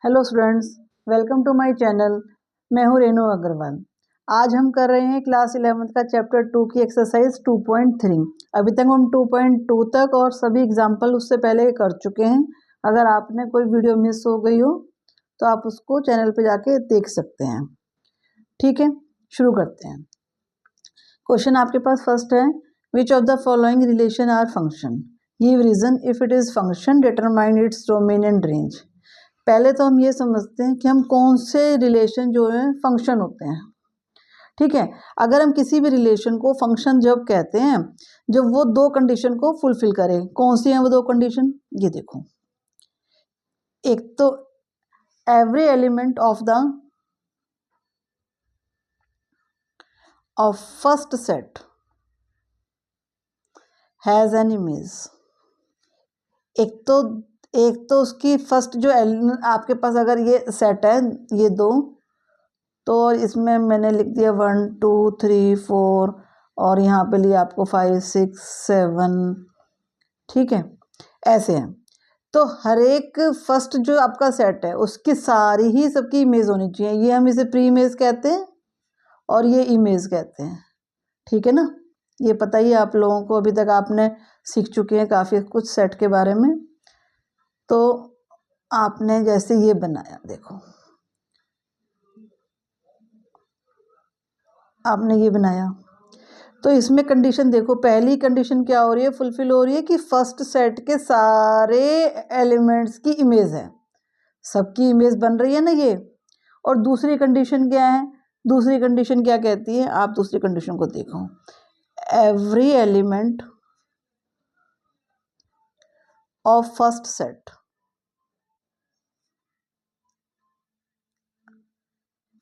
Hello students, welcome to my channel. मैं हूँ रेनू अग्रवाल। आज हम कर रहे हैं क्लास 11th का चैप्टर 2 की एक्सरसाइज 2.3। अभी तक हम 2.2 तक और सभी एग्जाम्पल उससे पहले कर चुके हैं। अगर आपने कोई वीडियो मिस हो गई हो तो आप उसको चैनल पे जाके देख सकते हैं। ठीक है, शुरू करते हैं। क्वेश्चन आपके पास फर्स्ट है, which of the following relation are function, give reason if it is function, determine its domain and range. पहले तो हम ये समझते हैं कि हम कौन से रिलेशन जो है फंक्शन होते हैं। ठीक है, अगर हम किसी भी रिलेशन को फंक्शन जब कहते हैं जब वो दो कंडीशन को फुलफिल करे। कौन सी हैं वो दो कंडीशन, ये देखो। एक तो every element of first set has an image. एक तो उसकी फर्स्ट जो आपके पास अगर ये सेट है ये दो, तो इसमें मैंने लिख दिया 1 2 3 4 और यहाँ पे लिया आपको 5 6 7। ठीक है, ऐसे है। तो हर एक फर्स्ट जो आपका सेट है उसकी सारी ही सबकी इमेज होनी चाहिए। ये हम इसे प्री इमेज कहते हैं और ये इमेज कहते हैं। ठीक है ना, ये पता ही आप लोगों को, अभी तक आपने सीख चुके हैं काफ़ी कुछ सेट के बारे में। तो आपने जैसे ये बनाया, देखो आपने ये बनाया, तो इसमें कंडीशन देखो, पहली कंडीशन क्या हो रही है, फुलफिल हो रही है कि फर्स्ट सेट के सारे एलिमेंट्स की इमेज है, सबकी इमेज बन रही है ना ये। और दूसरी कंडीशन क्या है, दूसरी कंडीशन क्या कहती है, आप दूसरी कंडीशन को देखो, every element of first set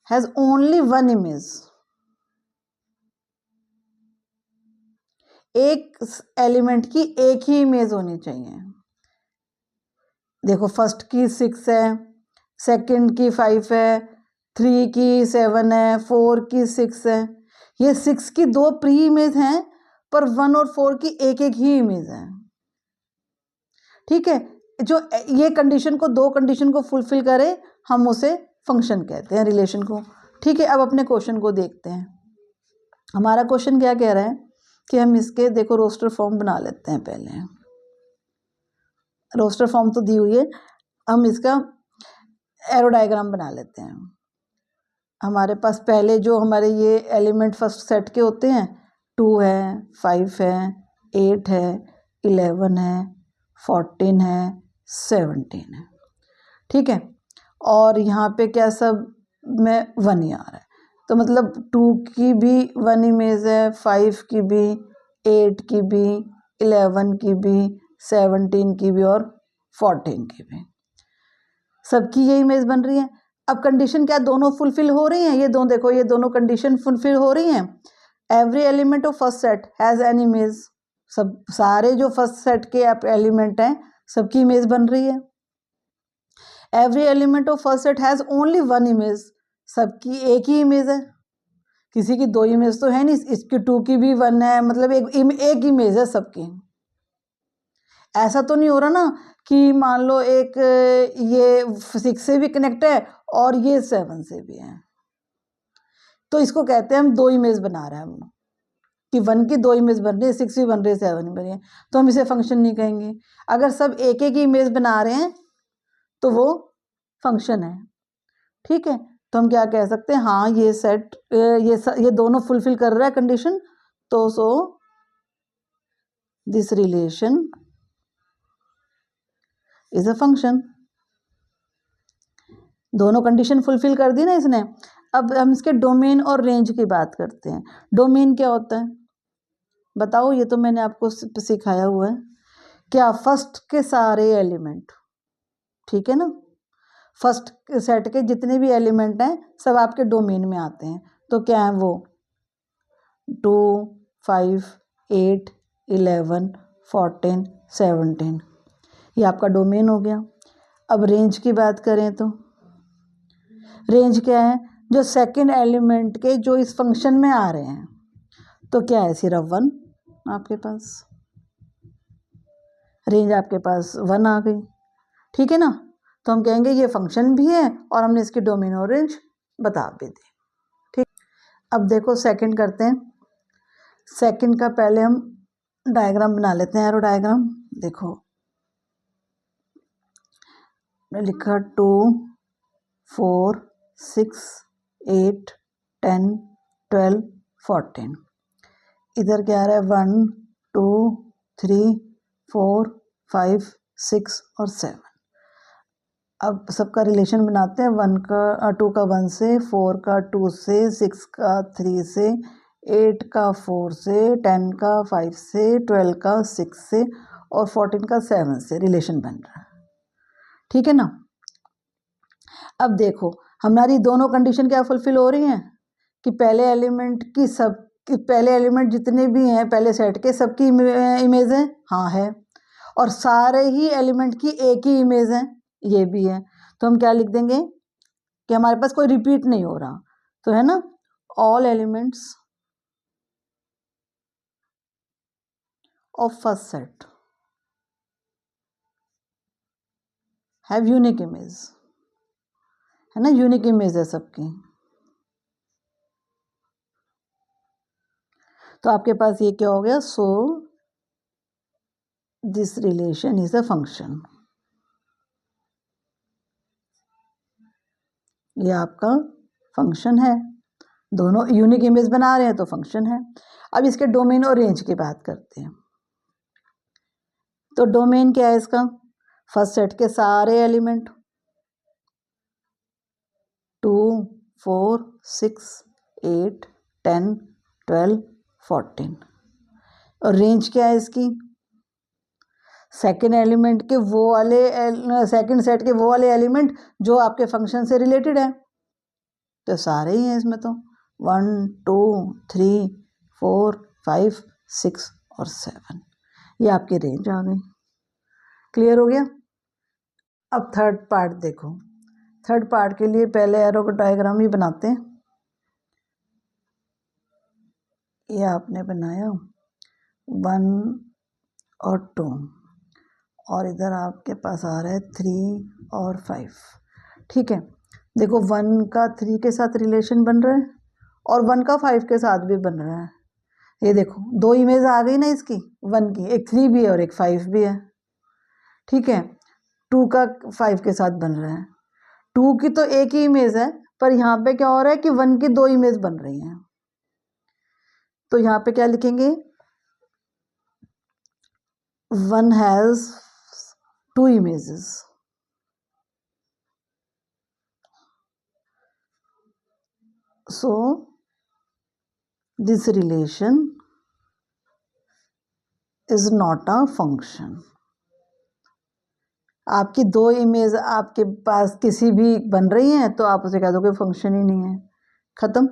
has only one image. एक एलिमेंट की एक ही इमेज होनी चाहिए। देखो, फर्स्ट की 6 है, सेकंड की 5 है, 3 की 7 है, 4 की 6 है। ये 6 की दो प्री इमेज हैं पर 1 और 4 की एक एक ही इमेज है। ठीक है, जो ये कंडीशन को, दो कंडीशन को फुलफिल करे हम उसे फंक्शन कहते हैं, रिलेशन को। ठीक है, अब अपने क्वेश्चन को देखते हैं। हमारा क्वेश्चन क्या कह रहा है कि हम इसके देखो रोस्टर फॉर्म बना लेते हैं। पहले रोस्टर फॉर्म तो दी हुई है, हम इसका एरो डायग्राम बना लेते हैं। हमारे पास पहले जो हमारे ये एलिमेंट फर्स्ट सेट के होते हैं, 2 है, 5 है, 8 है, 11 है, 14 है, 17 है। ठीक है, और यहाँ पे क्या सब में 1 ही आ रहा है, तो मतलब 2 की भी 1 इमेज है, 5 की भी, 8 की भी, 11 की भी, 17 की भी और 14 की भी, सबकी ये इमेज बन रही है। अब कंडीशन क्या, दोनों फुलफिल हो रही हैं, ये दोनों देखो, ये दोनों कंडीशन फुलफिल हो रही हैं। Every element of first set has an image, सब सारे जो फर्स्ट सेट के एलिमेंट हैं सबकी इमेज बन रही है। Every element of first set has only one image, सबकी एक ही इमेज है, किसी की दो इमेज तो है नहीं। इसकी 2 की भी 1 है, मतलब एक इमेज है सबकी। ऐसा तो नहीं हो रहा ना कि मान लो एक ये 6 से भी कनेक्ट है और ये 7 से भी है, तो इसको कहते हैं हम दो इमेज बना रहे हैं हम, कि 1 की दो इमेज बन रही है, 6 भी बन रही है, 7 भी बन रही है, तो हम इसे फंक्शन नहीं कहेंगे। अगर सब एक एक ही इमेज बना रहे हैं तो वो फंक्शन है। ठीक है, तो हम क्या कह सकते हैं, हाँ ये सेट ये दोनों फुलफिल कर रहा है कंडीशन, तो so this relation is a function. दोनों कंडीशन फुलफिल कर दी ना इसने। अब हम इसके डोमेन और रेंज की बात करते हैं। डोमेन क्या होता है बताओ, ये तो मैंने आपको सिखाया हुआ है। क्या, फर्स्ट के सारे एलिमेंट, ठीक है ना, फर्स्ट सेट के जितने भी एलिमेंट हैं सब आपके डोमेन में आते हैं। तो क्या है वो, 2 5 8 11 14 17, ये आपका डोमेन हो गया। अब रेंज की बात करें तो रेंज क्या है, जो सेकंड एलिमेंट के जो इस फंक्शन में आ रहे हैं, तो क्या है, सिर्फ 1 आपके पास, रेंज आपके पास 1 आ गई। ठीक है ना, तो हम कहेंगे ये फंक्शन भी है और हमने इसकी डोमेन और रेंज बता भी दी। ठीक, अब देखो सेकंड करते हैं। सेकंड का पहले हम डायग्राम बना लेते हैं, एरो डायग्राम। देखो मैंने लिखा 2 4 6 8 10 12 14। इधर क्या आ रहा है 1 2 3 4 5 6 और 7। अब सबका रिलेशन बनाते हैं। 1 का 2 का 1 से, 4 का 2 से, 6 का 3 से, 8 का 4 से, 10 का 5 से, 12 का 6 से और 14 का 7 से रिलेशन बन रहा है। ठीक है ना। अब देखो हमारी दोनों कंडीशन क्या फुलफिल हो रही हैं कि पहले एलिमेंट की सब पहले एलिमेंट जितने भी हैं पहले सेट के सबकी इमेज है, हाँ है, और सारे ही एलिमेंट की एक ही इमेज है, ये भी है। तो हम क्या लिख देंगे कि हमारे पास कोई रिपीट नहीं हो रहा, तो है ना, all elements of first set have unique image, है ना, यूनिक इमेज है सबकी। तो आपके पास ये क्या हो गया, so this relation is a function. ये आपका फंक्शन है, दोनों यूनिक इमेज बना रहे हैं तो फंक्शन है। अब इसके डोमेन और रेंज की बात करते हैं। तो डोमेन क्या है इसका, फर्स्ट सेट के सारे एलिमेंट 2 4 6 8 10 12 14। और रेंज क्या है इसकी, सेकेंड एलिमेंट के वो वाले सेकेंड सेट के वो वाले एलिमेंट जो आपके फंक्शन से रिलेटेड है, तो सारे ही हैं इसमें। तो 1 2 3 4 5 6 और 7, ये आपकी रेंज आ गई। क्लियर हो गया। अब थर्ड पार्ट देखो। थर्ड पार्ट के लिए पहले एरो का डायग्राम ही बनाते हैं। ये आपने बनाया 1 और 2 और इधर आपके पास आ रहा है 3 और 5। ठीक है, देखो 1 का 3 के साथ रिलेशन बन रहा है और 1 का 5 के साथ भी बन रहा है। ये देखो दो इमेज आ गई ना इसकी, 1 की, एक 3 भी है और एक 5 भी है। ठीक है, 2 का 5 के साथ बन रहा है, 2 की तो एक ही इमेज है, पर यहाँ पे क्या हो रहा है कि 1 की दो इमेज बन रही हैं। तो यहाँ पे क्या लिखेंगे, 1 has 2 images, so this relation is not a function। आपकी दो इमेज आपके पास किसी भी बन रही हैं तो आप उसे कह दो कि फंक्शन ही नहीं है, खत्म।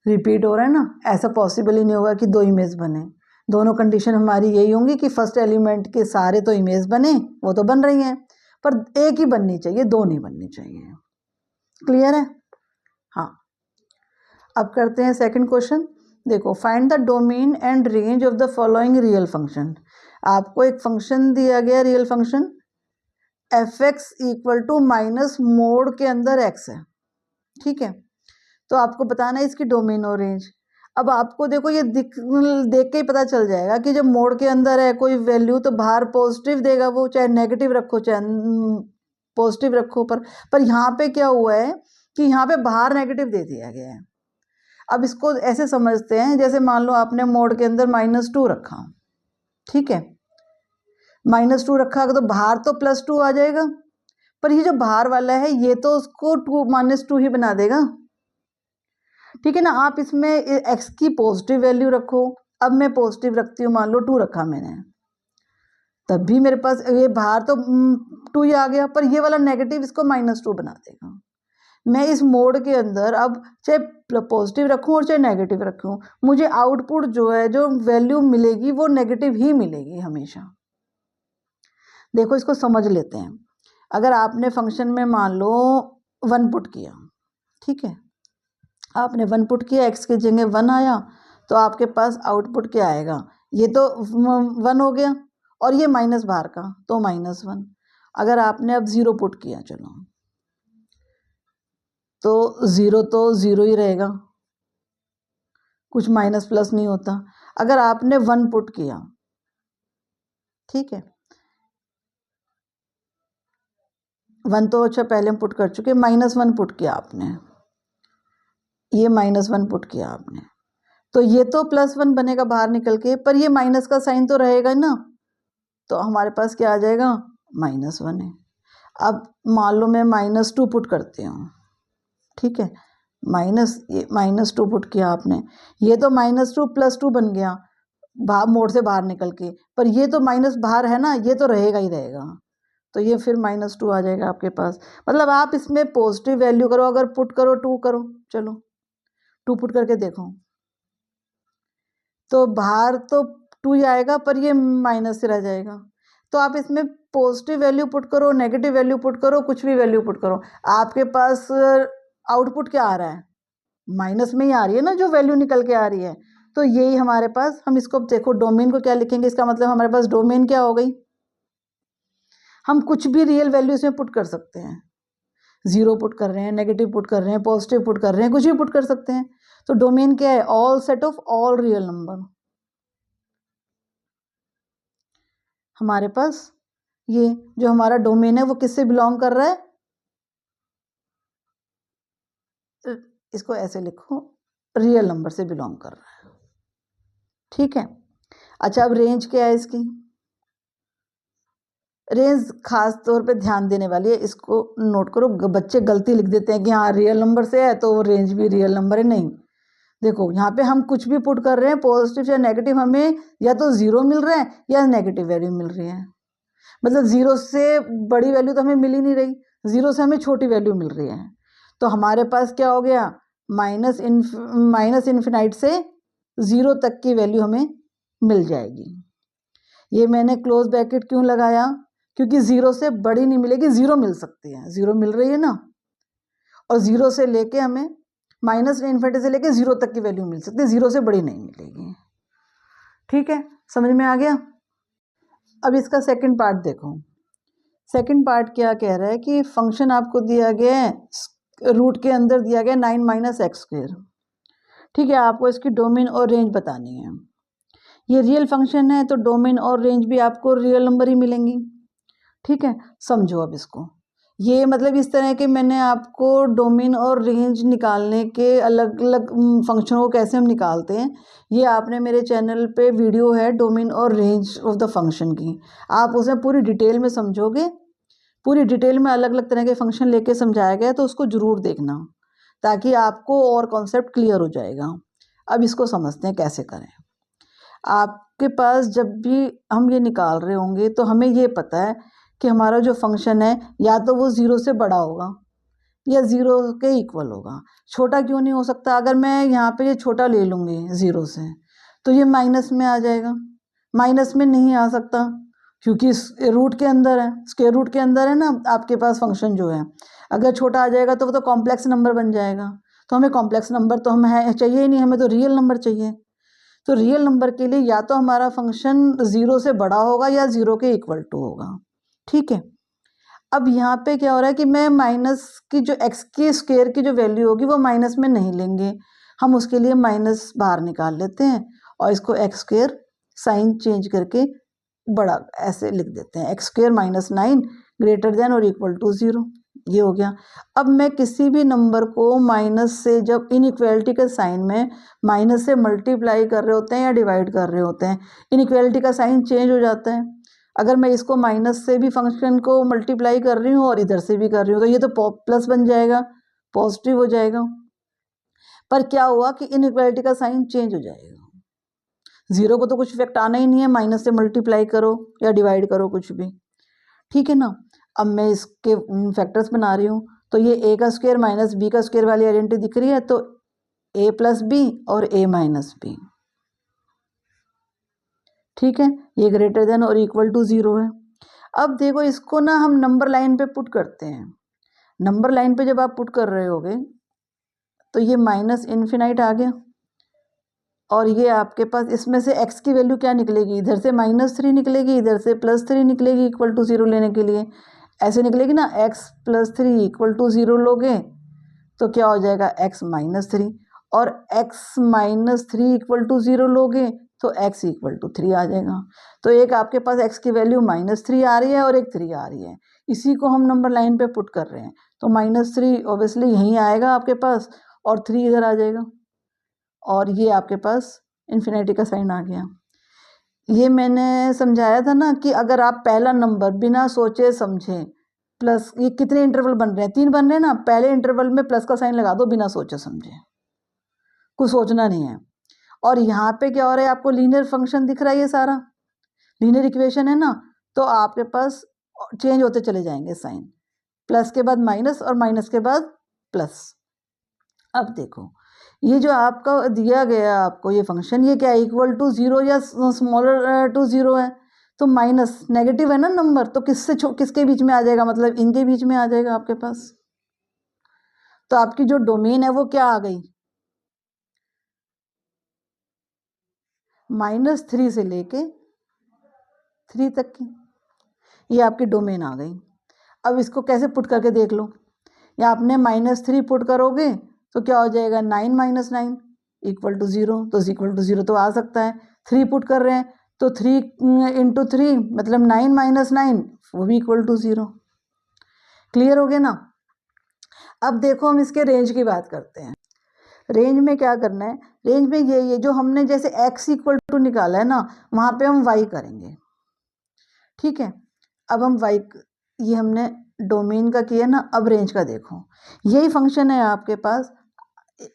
रिपीट हो रहा है ना, ऐसा पॉसिबल ही नहीं होगा कि दो इमेज बने। दोनों कंडीशन हमारी यही होंगी कि फर्स्ट एलिमेंट के सारे तो इमेज बने, वो तो बन रही हैं, पर एक ही बननी चाहिए, दो नहीं बननी चाहिए। क्लियर है। हाँ, अब करते हैं सेकंड क्वेश्चन। देखो, find the domain and range of the following real function. आपको एक फंक्शन दिया गया, real function F X equal to minus mod के अंदर एक्स है। ठीक है, तो आपको बताना है इसकी डोमेन और रेंज। अब आपको देखो ये देख के ही पता चल जाएगा कि जब मोड के अंदर है कोई वैल्यू तो बाहर पॉजिटिव देगा वो, चाहे नेगेटिव रखो चाहे पॉजिटिव रखो। पर यहाँ पे क्या हुआ है कि यहाँ पे बाहर नेगेटिव दे दिया गया है। अब इसको ऐसे समझते हैं जैसे मान लो आपने मोड के अंदर -2 रखा, ठीक है, -2 रखा तो बाहर तो +2 आ जाएगा, पर ये जो बाहर वाला है ये तो उसको -2 ही बना देगा। ठीक है ना। आप इसमें x की पॉजिटिव वैल्यू रखो। अब मैं पॉजिटिव रखती हूँ, मान लो 2 रखा मैंने, तब भी मेरे पास ये बाहर तो 2 ही आ गया, पर ये वाला नेगेटिव इसको -2 बना देगा। मैं इस मोड के अंदर अब चाहे पॉजिटिव रखूं और चाहे नेगेटिव रखूं, मुझे आउटपुट जो है, जो वैल्यू मिलेगी वो नेगेटिव ही मिलेगी हमेशा। देखो इसको समझ लेते हैं। अगर आपने फंक्शन में मान लो 1 पुट किया, ठीक है, आपने 1 पुट किया, x की जगह 1 आया, तो आपके पास आउटपुट क्या आएगा, ये तो 1 हो गया और ये माइनस बाहर का तो -1, अगर आपने अब 0 पुट किया, चलो तो 0 तो 0 ही रहेगा, कुछ माइनस प्लस नहीं होता। अगर आपने 1 पुट किया, ठीक है, 1 तो अच्छा पहले हम पुट कर चुके, -1 पुट किया आपने, ये -1 पुट किया आपने, तो ये तो +1 बनेगा बाहर निकल के, पर ये माइनस का साइन तो रहेगा ना, तो हमारे पास क्या आ जाएगा, -1 है। अब मान लो मैं -2 पुट करती हूँ, ठीक है, -2 पुट किया आपने, ये तो -2 +2 बन गया मोड से बाहर निकल के, पर ये तो माइनस बाहर है ना, ये तो रहेगा ही रहेगा, तो ये फिर -2 आ जाएगा आपके पास। मतलब आप इसमें पॉजिटिव वैल्यू करो, अगर पुट करो 2 करो, चलो 2 पुट करके देखो, तो बाहर तो 2 ही आएगा, पर ये माइनस से रह जाएगा। तो आप इसमें पॉजिटिव वैल्यू पुट करो, नेगेटिव वैल्यू पुट करो, कुछ भी वैल्यू पुट करो, आपके पास आउटपुट क्या आ रहा है, माइनस में ही आ रही है ना, जो वैल्यू निकल के आ रही है। तो यही हमारे पास, हम इसको देखो डोमेन को क्या लिखेंगे, इसका मतलब हमारे पास डोमेन क्या हो गई, हम कुछ भी रियल वैल्यू इसमें पुट कर सकते हैं, 0 पुट कर रहे हैं, नेगेटिव पुट कर रहे हैं, पॉजिटिव पुट कर रहे हैं, कुछ भी पुट कर सकते हैं। तो डोमेन क्या है, all set of all real number. हमारे पास ये जो हमारा डोमेन है वो किससे बिलोंग कर रहा है, इसको ऐसे लिखो, रियल नंबर से बिलोंग कर रहा है, ठीक है। अच्छा, अब रेंज क्या है इसकी, रेंज खास तौर पे ध्यान देने वाली है, इसको नोट करो, बच्चे गलती लिख देते हैं कि हाँ रियल नंबर से है तो वो रेंज भी रियल नंबर है, नहीं। देखो यहाँ पे हम कुछ भी पुट कर रहे हैं, पॉजिटिव या नेगेटिव, हमें या तो 0 मिल रहा है या नेगेटिव वैल्यू मिल रही है, मतलब 0 से बड़ी वैल्यू तो हमें मिल ही नहीं रही, 0 से हमें छोटी वैल्यू मिल रही है। तो हमारे पास क्या हो गया, माइनस इन्फिनाइट से 0 तक की वैल्यू हमें मिल जाएगी। ये मैंने क्लोज ब्रैकेट क्यों लगाया, क्योंकि 0 से बड़ी नहीं मिलेगी, 0 मिल सकती है, 0 मिल रही है ना, और 0 से लेके हमें माइनस इन्फिनिटी से लेके 0 तक की वैल्यू मिल सकती है, 0 से बड़ी नहीं मिलेगी, ठीक है, समझ में आ गया। अब इसका सेकंड पार्ट देखो, सेकंड पार्ट क्या कह रहा है कि फंक्शन आपको दिया गया है, रूट के अंदर दिया गया 9 - x², ठीक है, आपको इसकी डोमेन और रेंज बतानी है। ये रियल फंक्शन है तो डोमेन और रेंज भी आपको रियल नंबर ही मिलेंगी, ठीक है। समझो अब इसको, ये मतलब इस तरह के मैंने आपको डोमेन और रेंज निकालने के अलग अलग फंक्शनों को कैसे हम निकालते हैं, ये आपने मेरे चैनल पे वीडियो है डोमेन और रेंज ऑफ द फंक्शन की, आप उसे पूरी डिटेल में समझोगे, पूरी डिटेल में अलग अलग तरह के फंक्शन लेके समझाया गया है, तो उसको ज़रूर देखना, ताकि आपको और कॉन्सेप्ट क्लियर हो जाएगा। अब इसको समझते हैं कैसे करें। आपके पास जब भी हम ये निकाल रहे होंगे तो हमें ये पता है कि हमारा जो फंक्शन है या तो वो 0 से बड़ा होगा या 0 के इक्वल होगा। छोटा क्यों नहीं हो सकता, अगर मैं यहाँ पे ये छोटा ले लूँगी 0 से तो ये माइनस में आ जाएगा, माइनस में नहीं आ सकता क्योंकि रूट के अंदर है, स्क्वायर रूट के अंदर है ना आपके पास फंक्शन जो है, अगर छोटा आ जाएगा तो वो तो कॉम्प्लेक्स नंबर बन जाएगा, तो हमें कॉम्प्लेक्स नंबर तो हमें चाहिए ही नहीं, हमें तो रियल नंबर चाहिए। तो रियल नंबर के लिए या तो हमारा फंक्शन 0 से बड़ा होगा या 0 के इक्वल टू होगा, ठीक है। अब यहाँ पे क्या हो रहा है कि मैं माइनस की जो x के स्क्वायर की जो वैल्यू होगी वो माइनस में नहीं लेंगे, हम उसके लिए माइनस बाहर निकाल लेते हैं और इसको x² साइन चेंज करके बड़ा ऐसे लिख देते हैं, x² - 9 ग्रेटर देन और इक्वल टू 0, ये हो गया। अब मैं किसी भी नंबर को माइनस से, जब इनइक्वालिटी के साइन में माइनस से मल्टीप्लाई कर रहे होते हैं या डिवाइड कर रहे होते हैं, इनइक्वालिटी का साइन चेंज हो जाता है। अगर मैं इसको माइनस से भी फंक्शन को मल्टीप्लाई कर रही हूँ और इधर से भी कर रही हूँ तो ये तो प्लस बन जाएगा, पॉजिटिव हो जाएगा, पर क्या हुआ कि इनइक्वालिटी का साइन चेंज हो जाएगा, 0 को तो कुछ इफेक्ट आना ही नहीं है, माइनस से मल्टीप्लाई करो या डिवाइड करो कुछ भी, ठीक है ना। अब मैं इसके फैक्टर्स बना रही हूँ, तो ये a का स्क्वायर माइनस b का स्क्वायर वाली आइडेंटिटी दिख रही है, तो a + b और a - b, ठीक है, ये ग्रेटर देन और इक्वल टू 0 है। अब देखो इसको ना हम नंबर लाइन पे पुट करते हैं, नंबर लाइन पे जब आप पुट कर रहे होगे तो ये माइनस इन्फिनाइट आ गया, और ये आपके पास इसमें से x की वैल्यू क्या निकलेगी, इधर से -3 निकलेगी, इधर से +3 निकलेगी इक्वल टू 0 लेने के लिए, ऐसे निकलेगी ना, x+3 इक्वल टू 0 लोगे तो क्या हो जाएगा, x-3, और x-3 इक्वल टू 0 लोगे तो x इक्वल टू 3 आ जाएगा। तो एक आपके पास x की वैल्यू -3 आ रही है और एक 3 आ रही है, इसी को हम नंबर लाइन पे पुट कर रहे हैं। तो -3 ऑब्वियसली यहीं आएगा आपके पास और 3 इधर आ जाएगा, और ये आपके पास इन्फिनिटी का साइन आ गया। ये मैंने समझाया था ना कि अगर आप पहला नंबर बिना सोचे समझे प्लस, ये कितने इंटरवल बन रहे हैं, 3 बन रहे हैं ना, पहले इंटरवल में प्लस का साइन लगा दो बिना सोचे समझे, कुछ सोचना नहीं है। और यहाँ पे क्या हो रहा है, आपको लीनियर फंक्शन दिख रहा है, ये सारा लीनियर इक्वेशन है ना, तो आपके पास चेंज होते चले जाएंगे साइन, प्लस के बाद माइनस और माइनस के बाद प्लस। अब देखो ये जो आपका दिया गया आपको ये फंक्शन, ये क्या है, इक्वल टू 0 या स्मॉलर टू 0 है, तो माइनस नेगेटिव है ना नंबर, तो किसके बीच में आ जाएगा, मतलब इनके बीच में आ जाएगा आपके पास। तो आपकी जो डोमेन है वो क्या आ गई, -3 से लेके 3 तक की, ये आपकी डोमेन आ गई। अब इसको कैसे पुट करके देख लो, या आपने -3 पुट करोगे तो क्या हो जाएगा, 9 - 9 इक्वल टू 0, तो इक्वल टू 0 तो आ सकता है। 3 पुट कर रहे हैं तो 3 × 3 मतलब 9 - 9, वो भी इक्वल टू 0। क्लियर हो गया ना। अब देखो हम इसके रेंज की बात करते हैं। रेंज में क्या करना है, रेंज में ये जो हमने जैसे x इक्वल टू निकाला है ना, वहाँ पे हम y करेंगे, ठीक है। अब हम y, ये हमने डोमेन का किया ना, अब रेंज का देखो, यही फंक्शन है आपके पास,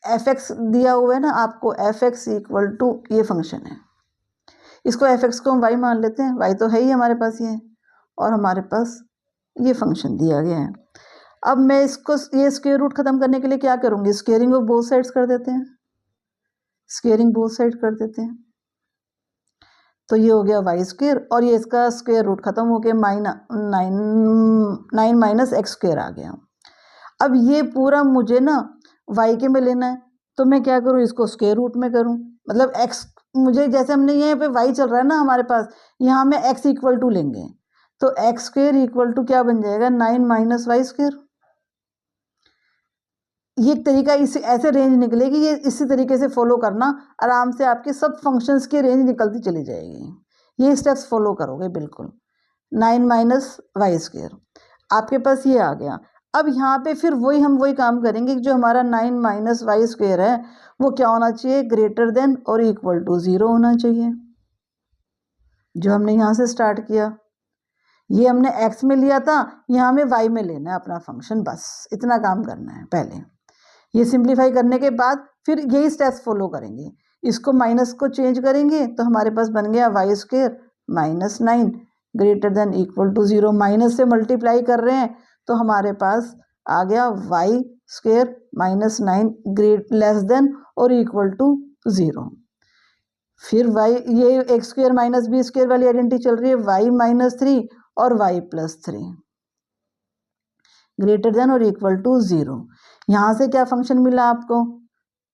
f(x) दिया हुआ है ना आपको, f(x) इक्वल टू ये फंक्शन है, इसको f(x) को हम y मान लेते हैं, y तो है ही हमारे पास ये, और हमारे पास ये फंक्शन दिया गया है। अब मैं इसको, ये स्क्वायर रूट खत्म करने के लिए क्या करूँगी, स्क्वेयरिंग ऑफ बोथ साइड्स कर देते हैं, स्क्वेयरिंग बोथ साइड कर देते हैं, तो ये हो गया y², और ये इसका स्क्वायर रूट खत्म हो गया, -9 x² आ गया। अब ये पूरा मुझे ना y के में लेना है, तो मैं क्या करूँ, इसको स्क्वायर रूट में करूँ, मतलब x, मुझे जैसे हमने यहाँ पे y चल रहा है ना हमारे पास, यहाँ में x इक्वल टू लेंगे, तो x² इक्वल टू क्या बन जाएगा, 9 - y²। ये एक तरीका, इस ऐसे रेंज निकलेगी, ये इसी तरीके से फॉलो करना, आराम से आपके सब फंक्शंस की रेंज निकलती चली जाएगी। ये स्टेप्स फॉलो करोगे बिल्कुल। 9 - y², आपके पास ये आ गया। अब यहाँ पे फिर हम वही काम करेंगे, जो हमारा 9 - y² है वो क्या होना चाहिए, ग्रेटर देन और इक्वल टू 0 होना चाहिए, जो हमने यहाँ से स्टार्ट किया। ये हमने x में लिया था, यहाँ में y में लेना है अपना फंक्शन, बस इतना काम करना है पहले। ये सिंप्लीफाई करने के बाद फिर यही स्टेप्स फॉलो करेंगे, इसको माइनस को चेंज करेंगे तो हमारे पास बन गया y² -9 greater than equal to 0, minus से मल्टीप्लाई कर रहे हैं तो हमारे पास आ गया y² -9 ग्रेट लेस देन और इक्वल टू 0। फिर y, ये x² - b² वाली आइडेंटिटी चल रही है, y -3 और y+3 ग्रेटर देन और इक्वल टू 0। यहाँ से क्या फंक्शन मिला आपको,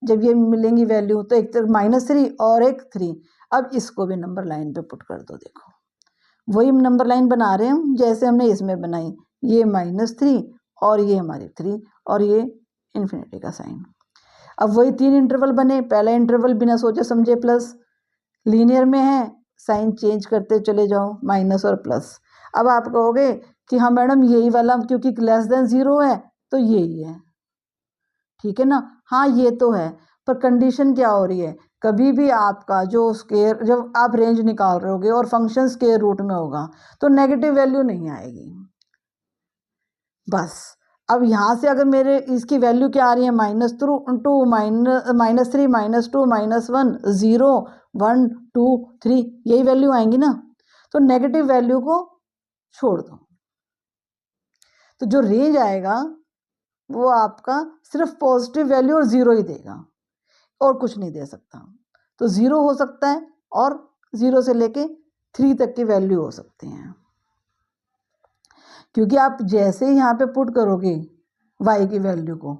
जब ये मिलेंगी वैल्यू, तो एक तो -3 और एक 3। अब इसको भी नंबर लाइन पे पुट कर दो, देखो वही नंबर लाइन बना रहे हैं जैसे हमने इसमें बनाई, ये -3 और ये हमारी 3 और ये इन्फिनिटी का साइन। अब वही 3 इंटरवल बने, पहला इंटरवल बिना सोचे समझे प्लस, लीनियर में है, साइन चेंज करते चले जाओ, माइनस और प्लस। अब आप कहोगे कि हाँ मैडम यही वाला क्योंकि लेस देन 0 है तो यही है, ठीक है ना, हाँ ये तो है, पर कंडीशन क्या हो रही है, कभी भी आपका जो स्क्वायर, जब आप रेंज निकाल रहे होगे और फंक्शन स्क्वायर रूट में होगा तो नेगेटिव वैल्यू नहीं आएगी, बस। अब यहाँ से अगर मेरे इसकी वैल्यू क्या आ रही है, -2 -3 -2 -1 0 1 2 3, यही वैल्यू आएंगी ना, तो नेगेटिव वैल्यू को छोड़ दो, तो जो रेंज आएगा वो आपका सिर्फ पॉजिटिव वैल्यू और 0 ही देगा, और कुछ नहीं दे सकता। तो 0 हो सकता है और 0 से लेके 3 तक की वैल्यू हो सकती हैं, क्योंकि आप जैसे ही यहाँ पे पुट करोगे y की वैल्यू को,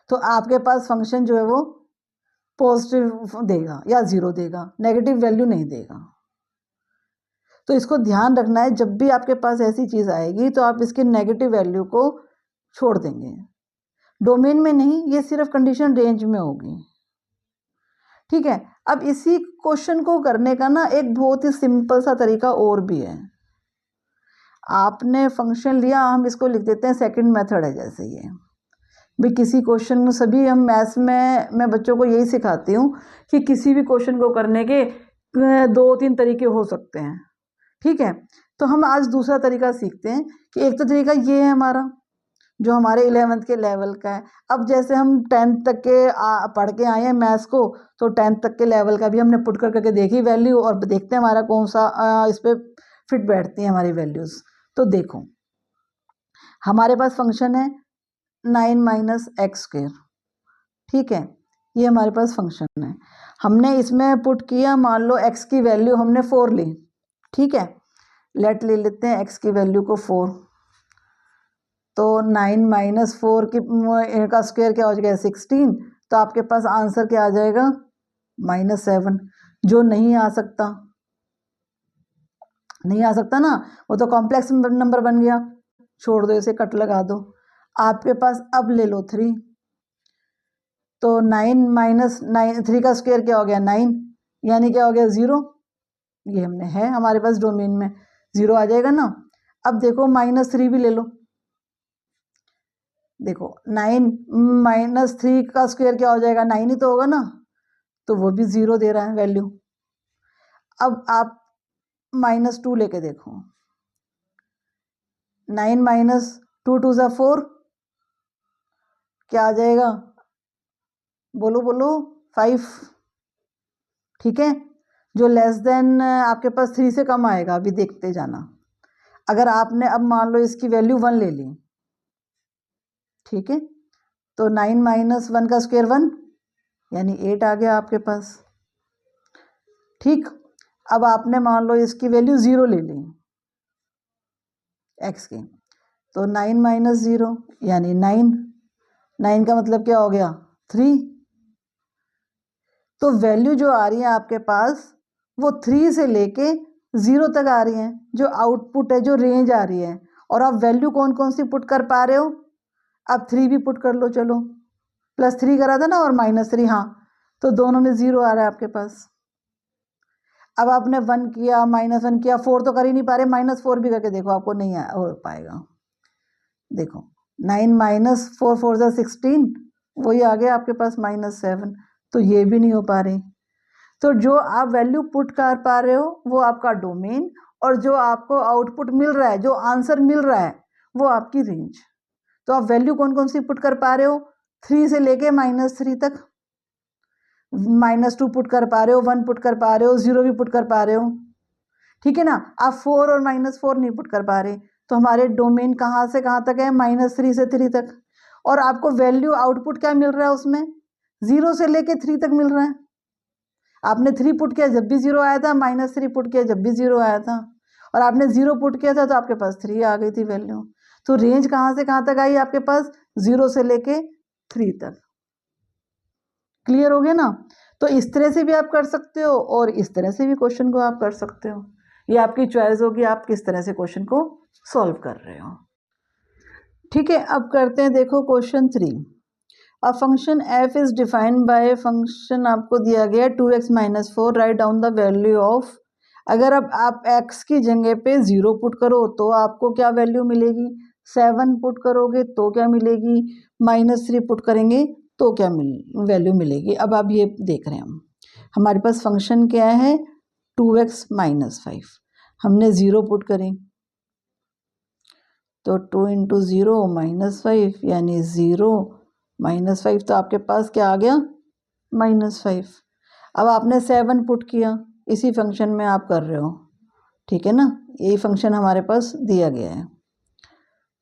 तो आपके पास फंक्शन जो है वो पॉजिटिव देगा या 0 देगा, नेगेटिव वैल्यू नहीं देगा। तो इसको ध्यान रखना है, जब भी आपके पास ऐसी चीज़ आएगी तो आप इसकी नेगेटिव वैल्यू को छोड़ देंगे। डोमेन में नहीं, ये सिर्फ कंडीशन रेंज में होगी। ठीक है, अब इसी क्वेश्चन को करने का ना एक बहुत ही सिंपल सा तरीका और भी है। आपने फंक्शन लिया, हम इसको लिख देते हैं सेकंड मेथड है। जैसे ये भी किसी क्वेश्चन, सभी हम मैथ्स में मैं बच्चों को यही सिखाती हूँ कि किसी भी क्वेश्चन को करने के 2-3 तरीके हो सकते हैं। ठीक है, तो हम आज दूसरा तरीका सीखते हैं कि एक तो तरीका ये है हमारा जो हमारे 11th के लेवल का है। अब जैसे हम 10th तक के पढ़ के आए हैं मैथ्स को, तो 10th तक के लेवल का भी हमने पुट करके देखी वैल्यू, और देखते हैं हमारा कौन सा इस पर फिट बैठती है हमारी वैल्यूज़। तो देखो, हमारे पास फंक्शन है 9 - x²। ठीक है, ये हमारे पास फंक्शन है। हमने इसमें पुट किया, मान लो x की वैल्यू हमने 4 ली। ठीक है, लेट ले लेते हैं x की वैल्यू को 4। तो 9 - 4 का स्क्वायर क्या हो जाएगा 16। तो आपके पास आंसर क्या आ जाएगा -7, जो नहीं आ सकता। नहीं आ सकता ना, वो तो कॉम्प्लेक्स नंबर बन गया, छोड़ दो इसे, कट लगा दो। आपके पास अब ले लो 3। तो 9 - 3 का स्क्वायर क्या हो गया 9, यानी क्या हो गया 0। ये हमने है हमारे पास डोमेन में 0 आ जाएगा ना। अब देखो -3 भी ले लो। देखो 9 - 3 का स्क्वायर क्या हो जाएगा 9 ही तो होगा ना, तो वो भी 0 दे रहा है वैल्यू। अब आप -2 लेके देखो, 9 - 2 2 = 4, क्या आ जाएगा, बोलो बोलो 5। ठीक है, जो लेस देन आपके पास 3 से कम आएगा, अभी देखते जाना। अगर आपने अब मान लो इसकी वैल्यू 1 ले ली, ठीक है, तो 9 - 1 का स्क्वायर 1, यानी 8 आ गया आपके पास। ठीक, अब आपने मान लो इसकी वैल्यू 0 ले ली x की, तो 9 - 0 यानी 9। 9 का मतलब क्या हो गया 3। तो वैल्यू जो आ रही है आपके पास वो 3 से लेके 0 तक आ रही है, जो आउटपुट है, जो रेंज आ रही है। और आप वैल्यू कौन कौन सी पुट कर पा रहे हो, आप 3 भी पुट कर लो, चलो +3 करा था ना, और -3, हाँ, तो दोनों में 0 आ रहा है आपके पास। अब आपने 1 किया, -1 किया, 4 तो कर ही नहीं पा रहे, -4 भी करके देखो, आपको नहीं हो पाएगा। देखो 9 - 4 4 = 16, वही आ गया आपके पास -7, तो ये भी नहीं हो पा रही। तो जो आप वैल्यू पुट कर पा रहे हो वो आपका डोमेन, और जो आपको आउटपुट मिल रहा है, जो आंसर मिल रहा है, वो आपकी रेंज। तो आप वैल्यू कौन कौन सी पुट कर पा रहे हो, 3 से लेके -3 तक। -2 पुट कर पा रहे हो, 1 पुट कर पा रहे हो, 0 भी पुट कर पा रहे हो। ठीक है ना, आप 4 और -4 नहीं पुट कर पा रहे, तो हमारे डोमेन कहाँ से कहाँ तक है, -3 से 3 तक। और आपको वैल्यू आउटपुट क्या मिल रहा है उसमें, 0 से लेके 3 तक मिल रहा है। आपने 3 पुट किया जब भी 0 आया था, -3 पुट किया जब भी 0 आया था, और आपने 0 पुट किया था तो आपके पास 3 आ गई थी वैल्यू। तो रेंज कहाँ से कहाँ तक आई आपके पास, 0 से लेके 3 तक। क्लियर हो गया ना। तो इस तरह से भी आप कर सकते हो, और इस तरह से भी क्वेश्चन को आप कर सकते हो। ये आपकी चॉइस होगी, आप किस तरह से क्वेश्चन को सॉल्व कर रहे हो। ठीक है, अब करते हैं, देखो question 3। A function f is defined by function आपको दिया गया 2x - 4, write down the value of. अगर अब आप x की जगह पे 0 पुट करो तो आपको क्या वैल्यू मिलेगी, 7 पुट करोगे तो क्या मिलेगी, -3 पुट करेंगे तो क्या वैल्यू मिलेगी। अब आप ये देख रहे हैं, हमारे पास फंक्शन क्या है 2x - 5, हमने 0 पुट करें, तो 2 × 0 -5, यानी 0 -5, तो आपके पास क्या आ गया -5। अब आपने 7 पुट किया, इसी फंक्शन में आप कर रहे हो, ठीक है ना, यही फंक्शन हमारे पास दिया गया है।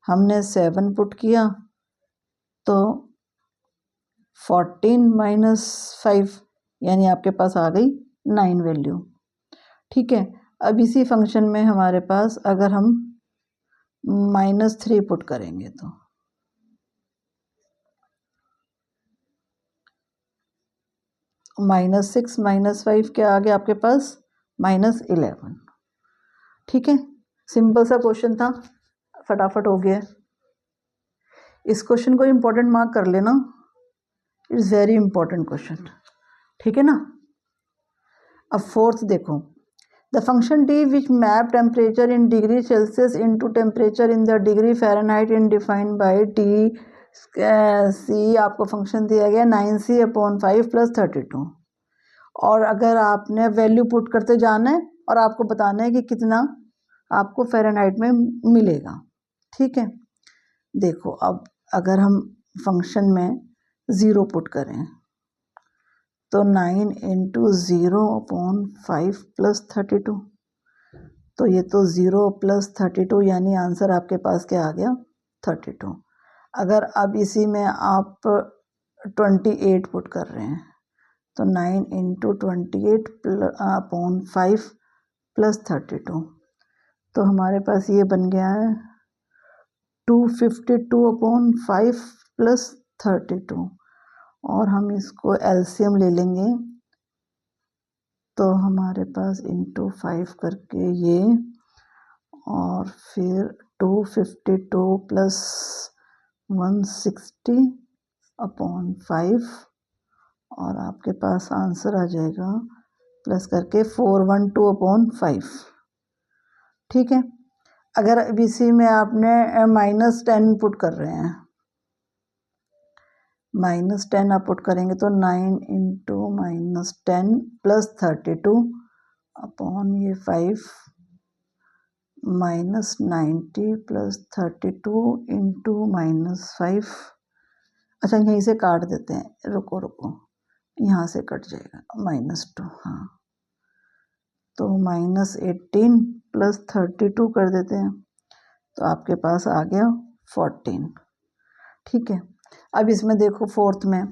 हमने 7 पुट किया तो 14 - 5, यानी आपके पास आ गई 9 वैल्यू। ठीक है, अब इसी फंक्शन में हमारे पास अगर हम -3 पुट करेंगे तो -6 - 5 क्या आ गया आपके पास -11। ठीक है, सिंपल सा क्वेश्चन था, फटाफट हो गया। इस क्वेश्चन को इम्पोर्टेंट मार्क कर लेना, इट्स वेरी इंपॉर्टेंट क्वेश्चन, ठीक है ना। अब फोर्थ देखो, the function T which map temperature in degree Celsius into temperature in the degree Fahrenheit in defined by T C, आपको फंक्शन दिया गया 9c/5 + 32, और अगर आपने वैल्यू पुट करते जाना है और आपको बताना है कि कितना आपको फ़ारेनहाइट में मिलेगा, ठीक है। देखो अब अगर हम फंक्शन में 0 पुट करें तो 9 × 0/5 + 32, तो ये तो 0 + 32 यानी आंसर आपके पास क्या आ गया 32। अगर अब इसी में आप 28 पुट कर रहे हैं तो 9 × 28/5 + 32, तो हमारे पास ये बन गया है 252/5 + 32, और हम इसको एलसीएम ले लेंगे तो हमारे पास × 5 करके ये, और फिर 252 + 160/5, और आपके पास आंसर आ जाएगा प्लस करके 412/5, ठीक है। अगर अब इसी में आपने -10 पुट कर रहे हैं, -10 आप पुट करेंगे तो 9 × -10 + 32/5 -90 + 32 × -5। अच्छा यहीं से काट देते हैं, रुको यहाँ से कट जाएगा -2, हाँ, तो -18 + 32 कर देते हैं तो आपके पास आ गया 14, ठीक है। अब इसमें देखो फोर्थ में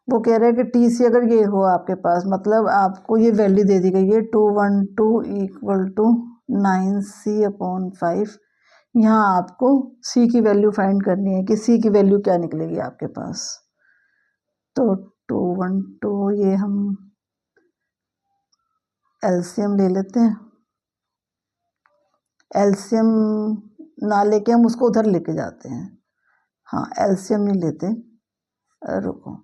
वो कह रहे हैं कि टी सी अगर ये हो आपके पास, मतलब आपको ये वैल्यू दे दी गई है 212 = 9c/5, यहाँ आपको सी की वैल्यू फाइंड करनी है कि सी की वैल्यू क्या निकलेगी आपके पास। तो 212 ये हम एलसीएम ले लेते हैं, एलसीएम ना लेके हम उसको उधर लेके जाते हैं, हाँ एलसीएम नहीं लेते, रुको,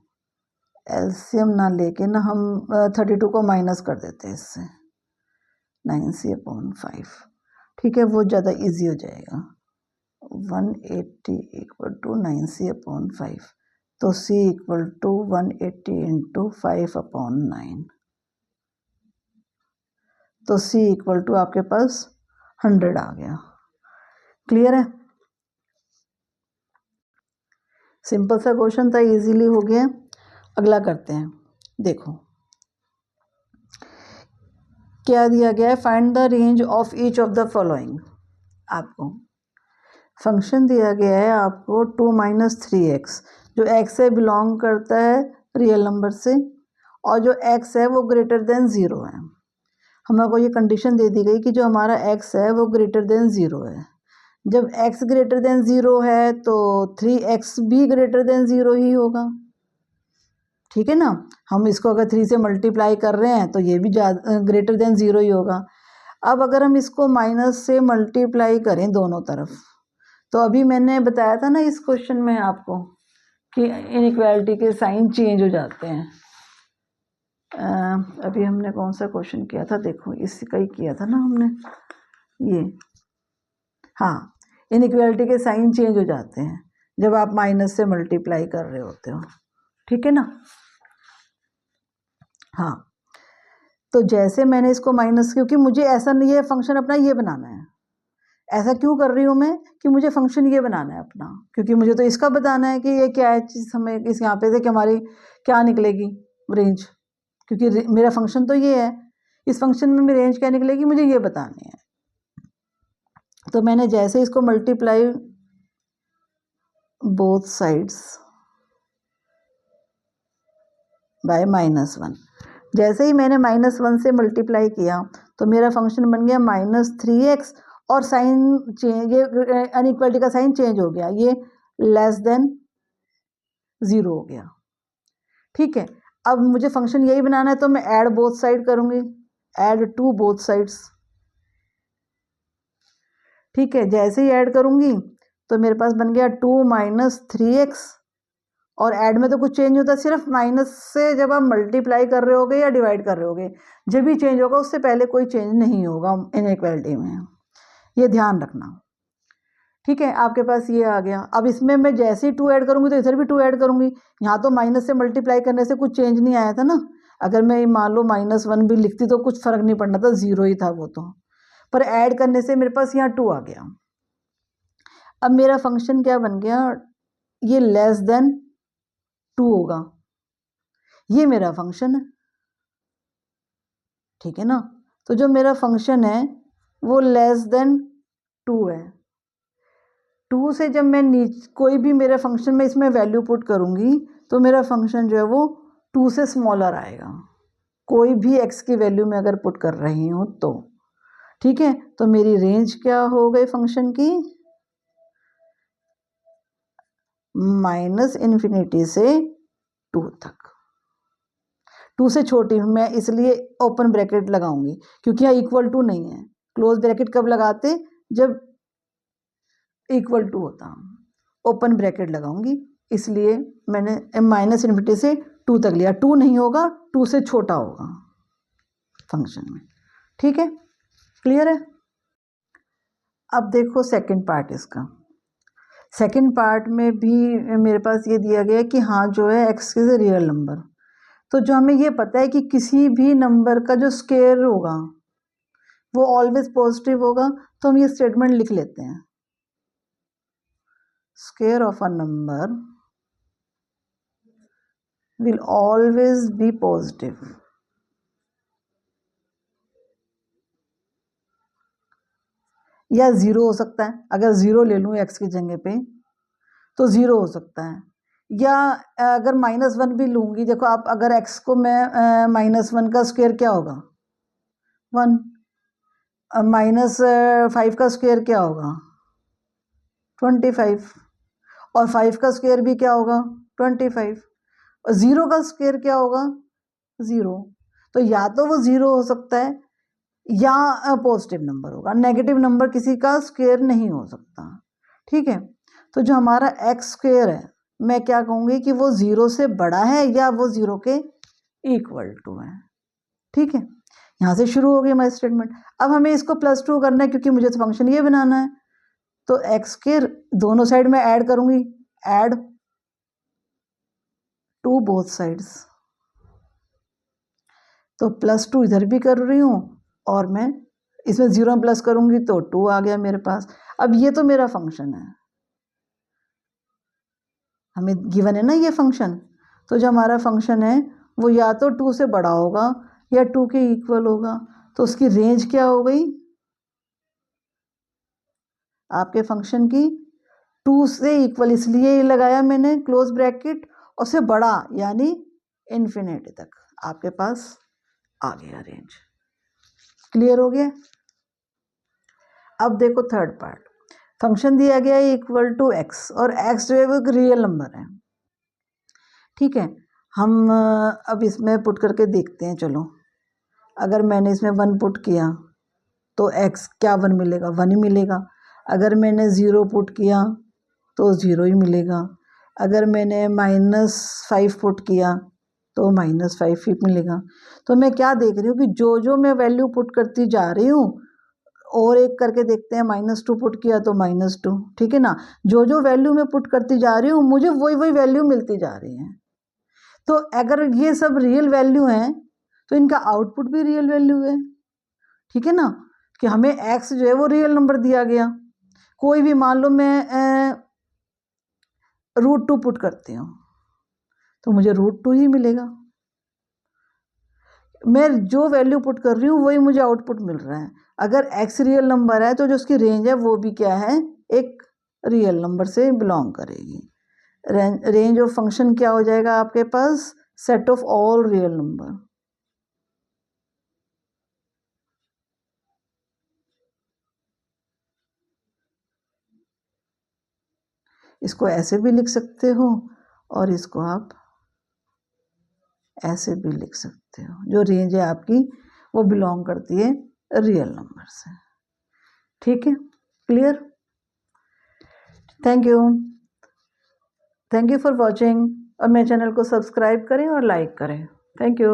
एलसीएम ना लेके ना हम 32 को माइनस कर देते हैं इससे 9c/5, ठीक है, वो ज़्यादा इजी हो जाएगा। 180 = 9c/5, तो c = 180 × 5/9, तो c = आपके पास 100 आ गया। क्लियर है, सिंपल सा क्वेश्चन था, इजीली हो गया। अगला करते हैं, देखो क्या दिया गया है, find the range of each of the following. आपको फंक्शन दिया गया है आपको 2 - 3x, जो x से बिलोंग करता है रियल नंबर से, और जो x है वो ग्रेटर देन 0 है। हमको ये कंडीशन दे दी गई कि जो हमारा x है वो ग्रेटर देन 0 है। जब x ग्रेटर देन 0 है तो 3x भी ग्रेटर देन 0 ही होगा, ठीक है ना। हम इसको अगर 3 से मल्टीप्लाई कर रहे हैं तो ये भी ग्रेटर देन 0 ही होगा। अब अगर हम इसको माइनस से मल्टीप्लाई करें दोनों तरफ, तो अभी मैंने बताया था ना इस क्वेश्चन में आपको कि इनइक्वालिटी के साइन चेंज हो जाते हैं। अभी हमने कौन सा क्वेश्चन किया था, देखो इसका ही किया था ना हमने ये, हाँ, इनइक्वालिटी के साइन चेंज हो जाते हैं जब आप माइनस से मल्टीप्लाई कर रहे होते हो, ठीक है ना। हाँ, तो जैसे मैंने इसको माइनस, क्योंकि मुझे ऐसा नहीं है फंक्शन अपना ये बनाना है, ऐसा क्यों कर रही हूँ मैं कि मुझे फंक्शन ये बनाना है अपना, क्योंकि मुझे तो इसका बताना है कि ये क्या है चीज़, हमें इस यहाँ पे से कि हमारी क्या निकलेगी रेंज, क्योंकि मेरा फंक्शन तो ये है, इस फंक्शन में मेरी रेंज क्या निकलेगी मुझे ये बतानी है। तो मैंने जैसे इसको मल्टीप्लाई बोथ साइड्स बाय -1, जैसे ही मैंने -1 से मल्टीप्लाई किया तो मेरा फंक्शन बन गया -3x, और साइन चेंज, ये अनइक्वालिटी का साइन चेंज हो गया, ये लेस देन 0 हो गया, ठीक है। अब मुझे फंक्शन यही बनाना है तो मैं ऐड बोथ साइड करूँगी, ऐड टू बोथ साइड्स, ठीक है, जैसे ही ऐड करूँगी तो मेरे पास बन गया 2 माइनस 3x, और ऐड में तो कुछ चेंज होता, सिर्फ माइनस से जब आप मल्टीप्लाई कर रहे होगे या डिवाइड कर रहे होगे, जब भी चेंज होगा उससे पहले कोई चेंज नहीं होगा इनइक्वालिटी में, ये ध्यान रखना। ठीक है, आपके पास ये आ गया। अब इसमें मैं जैसे ही 2 ऐड करूँगी तो इधर भी 2 ऐड करूँगी। यहाँ तो माइनस से मल्टीप्लाई करने से कुछ चेंज नहीं आया था ना, अगर मैं मान लो -1 भी लिखती तो कुछ फ़र्क नहीं पड़ना था, 0 ही था वो तो, पर ऐड करने से मेरे पास यहाँ 2 आ गया। अब मेरा फंक्शन क्या बन गया, ये लेस देन 2 होगा, ये मेरा फंक्शन है। ठीक है ना, तो जो मेरा फंक्शन है वो लेस देन 2 है। 2 से जब मैं कोई भी मेरे फंक्शन में इसमें वैल्यू पुट करूँगी तो मेरा फंक्शन जो है वो 2 से स्मॉलर आएगा, कोई भी x की वैल्यू में अगर पुट कर रही हूँ तो। ठीक है, तो मेरी रेंज क्या हो गई फंक्शन की, -∞ से 2 तक। 2 से छोटी मैं इसलिए ओपन ब्रैकेट लगाऊंगी क्योंकि यहाँ =2 नहीं है। क्लोज ब्रैकेट कब लगाते, जब =2 होता, ओपन ब्रैकेट लगाऊंगी, इसलिए मैंने -∞ से 2 तक लिया। 2 नहीं होगा, 2 से छोटा होगा फंक्शन में। ठीक है, क्लियर है। अब देखो सेकंड पार्ट इसका। सेकंड पार्ट में भी मेरे पास ये दिया गया है कि हाँ जो है x is a real number, तो जो हमें ये पता है कि किसी भी नंबर का जो स्क्वायर होगा वो ऑलवेज पॉजिटिव होगा, तो हम ये स्टेटमेंट लिख लेते हैं, square of a number will always be positive. या 0 हो सकता है, अगर 0 ले लूँ x की जगह पे तो 0 हो सकता है, या अगर -1 भी लूँगी, देखो आप अगर x को मैं -1 का स्क्वायर क्या होगा 1, -5 का स्क्वायर क्या होगा 25, और 5 का स्क्वायर भी क्या होगा 25, और 0 का स्क्वायर क्या होगा 0। तो या तो वो 0 हो सकता है या पॉजिटिव नंबर होगा, नेगेटिव नंबर किसी का स्क्वायर नहीं हो सकता। ठीक है, तो जो हमारा एक्स स्क्वायर है मैं क्या कहूँगी कि वो 0 से बड़ा है या वो 0 के इक्वल टू है। ठीक है, यहाँ से शुरू हो गई हमारी स्टेटमेंट। अब हमें इसको +2 करना है क्योंकि मुझे तो फंक्शन ये बनाना है, तो एक्स के दोनों साइड में ऐड करूँगी, ऐड टू बोथ साइड्स, तो +2 इधर भी कर रही हूँ और मैं इसमें 0 में प्लस करूँगी तो 2 आ गया मेरे पास। अब ये तो मेरा फंक्शन है, हमें गिवन है ना ये फंक्शन, तो जो हमारा फंक्शन है वो या तो 2 से बड़ा होगा या 2 के इक्वल होगा, तो उसकी रेंज क्या हो गई आपके फंक्शन की 2 से इक्वल, इसलिए लगाया मैंने क्लोज ब्रैकेट, और से बड़ा यानी इन्फिनिटी तक आपके पास आ गया रेंज। क्लियर हो गया। अब देखो थर्ड पार्ट, फंक्शन दिया गया है =x और x जो है वो एक रियल नंबर है। ठीक है, हम अब इसमें पुट करके देखते हैं। चलो, अगर मैंने इसमें 1 पुट किया तो x क्या 1 मिलेगा, 1 ही मिलेगा। अगर मैंने 0 पुट किया तो 0 ही मिलेगा। अगर मैंने -5 पुट किया तो -5 ही मिलेगा। तो मैं क्या देख रही हूँ कि जो जो मैं वैल्यू पुट करती जा रही हूँ, और एक करके देखते हैं, -2 पुट किया तो -2, ठीक है ना, जो जो वैल्यू मैं पुट करती जा रही हूँ मुझे वही वही वैल्यू मिलती जा रही है। तो अगर ये सब रियल वैल्यू हैं तो इनका आउटपुट भी रियल वैल्यू है। ठीक है ना, कि हमें x जो है वो रियल नंबर दिया गया, कोई भी मान लो मैं √2 पुट करती हूँ तो मुझे √2 ही मिलेगा। मैं जो वैल्यू पुट कर रही हूँ वही मुझे आउटपुट मिल रहा है। अगर x रियल नंबर है तो जो उसकी रेंज है वो भी क्या है, एक रियल नंबर से बिलोंग करेगी। रेंज ऑफ फंक्शन क्या हो जाएगा आपके पास, set of all real number. इसको ऐसे भी लिख सकते हो और इसको आप ऐसे भी लिख सकते हो, जो रेंज है आपकी वो बिलोंग करती है रियल नंबर से। ठीक है, clear? Thank you for watching और मेरे चैनल को सब्सक्राइब करें और लाइक करें। Thank you.